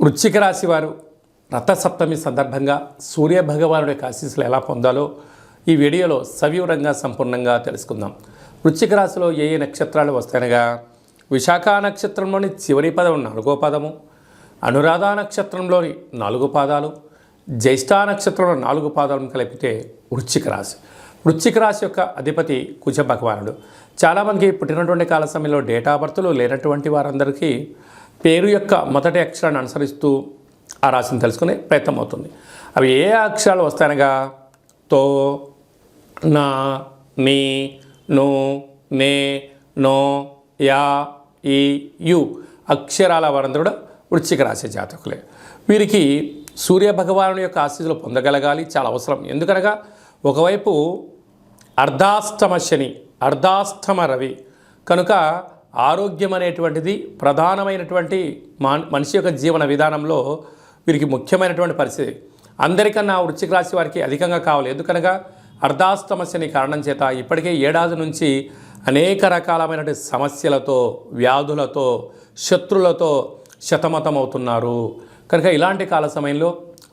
వృశ్చిక రాశి వారు రథసప్తమి సందర్భంగా సూర్యభగవానుడి యొక్క ఆశీస్సులు ఎలా పొందాలో ఈ వీడియోలో సవివరంగా సంపూర్ణంగా తెలుసుకుందాం. వృశ్చిక రాశిలో ఏ ఏ నక్షత్రాలు వస్తాయనగా విశాఖ నక్షత్రంలోని చివరి పదం 4వ పదము, అనురాధ నక్షత్రంలోని 4 పాదాలు, జ్యేష్ఠ నక్షత్రంలో 4 పాదాలను కలిపితే వృశ్చిక రాశి. వృశ్చిక రాశి యొక్క అధిపతి కుజ భగవానుడు. చాలామందికి పుట్టినటువంటి కాల సమయంలో డేటా బర్త్లు లేనటువంటి వారందరికీ పేరు యొక్క మొదటి అక్షరాన్ని అనుసరిస్తూ ఆ రాశిని తెలుసుకునే ప్రయత్నం అవుతుంది. అవి ఏ అక్షరాలు వస్తాయనగా తో, నా, నీ, ను, నే, నో, యా, ఈ, యు అక్షరాల వారందరూ కూడా వృశ్చిక రాశి జాతకులే. వీరికి సూర్యభగవానుడి యొక్క ఆశీస్సులు పొందగలగాలి, చాలా అవసరం. ఎందుకనగా ఒకవైపు అర్ధాష్టమ శని, అర్ధాష్టమ రవి కనుక ఆరోగ్యం అనేటువంటిది ప్రధానమైనటువంటి మనిషి యొక్క జీవన విధానంలో వీరికి ముఖ్యమైనటువంటి పరిస్థితి. అందరికన్నా వృశ్చిక రాశి వారికి అధికంగా కావాలి. ఎందుకనగా అర్ధాష్టమ శని కారణం చేత ఇప్పటికే ఏడాది నుంచి అనేక రకాలమైనటువంటి సమస్యలతో, వ్యాధులతో, శత్రులతో శతమతమవుతున్నారు. కనుక ఇలాంటి కాల సమయంలో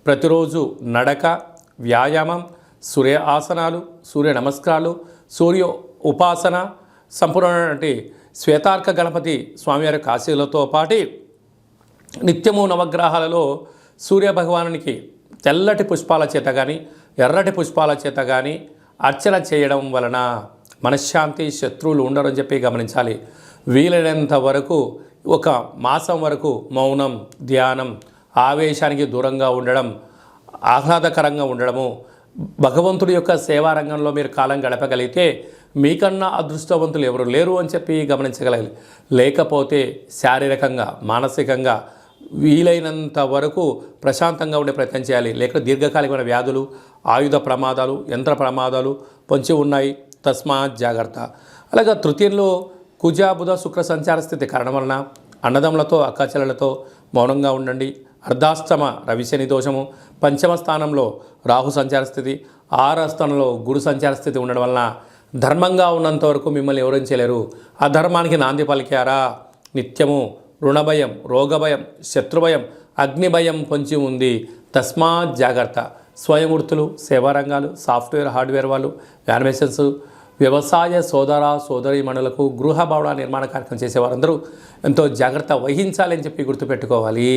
ప్రతిరోజు నడక, వ్యాయామం, సూర్య ఆసనాలు, సూర్య నమస్కారాలు, సూర్య ఉపాసన, సంపూర్ణమైనటువంటి శ్వేతార్క గణపతి స్వామివారి యొక్క ఆశీస్సులతో పాటు నిత్యము నవగ్రహాలలో సూర్యభగవానునికి తెల్లటి పుష్పాల చేత కానీ ఎర్రటి పుష్పాల చేత కానీ అర్చన చేయడం వలన మనశ్శాంతి, శత్రువులు ఉండరని చెప్పి గమనించాలి. వీలైనంత వరకు ఒక మాసం వరకు మౌనం, ధ్యానం, ఆవేశానికి దూరంగా ఉండడం, ఆహ్లాదకరంగా ఉండడము, భగవంతుడి యొక్క సేవా రంగంలో మీరు కాలం గడపగలిగితే మీకన్నా అదృష్టవంతులు ఎవరు లేరు అని చెప్పి గమనించగలగాలి. లేకపోతే శారీరకంగా, మానసికంగా వీలైనంత వరకు ప్రశాంతంగా ఉండే ప్రయత్నం చేయాలి. లేక దీర్ఘకాలికమైన వ్యాధులు, ఆయుధ ప్రమాదాలు, యంత్ర ప్రమాదాలు పొంచి ఉన్నాయి. తస్మాత్ జాగ్రత్త. అలాగే తృతీయంలో కుజ, బుధ, శుక్ర సంచార స్థితి కారణం వలన అన్నదమ్ములతో, అక్కాచెల్లెలతో మౌనంగా ఉండండి. అర్ధాష్టమ రవిశని దోషము, పంచమ స్థానంలో రాహు సంచార స్థితి, 6వ స్థానంలో గురు సంచార స్థితి ఉండడం వలన ధర్మంగా ఉన్నంత వరకు మిమ్మల్ని ఎవరించలేరు. ఆ ధర్మానికి నాంది పలికారా నిత్యము రుణభయం, రోగభయం, శత్రుభయం, అగ్నిభయం పొంచి ఉంది. తస్మాత్ జాగ్రత్త. స్వయం వృత్తులు, సేవారంగాలు, సాఫ్ట్వేర్, హార్డ్వేర్ వాళ్ళు, యానిమేషన్స్, వ్యవసాయ సోదర సోదరీమణులకు గృహ భవన నిర్మాణ కార్యక్రమం చేసేవారందరూ ఎంతో జాగ్రత్త వహించాలని చెప్పి గుర్తుపెట్టుకోవాలి.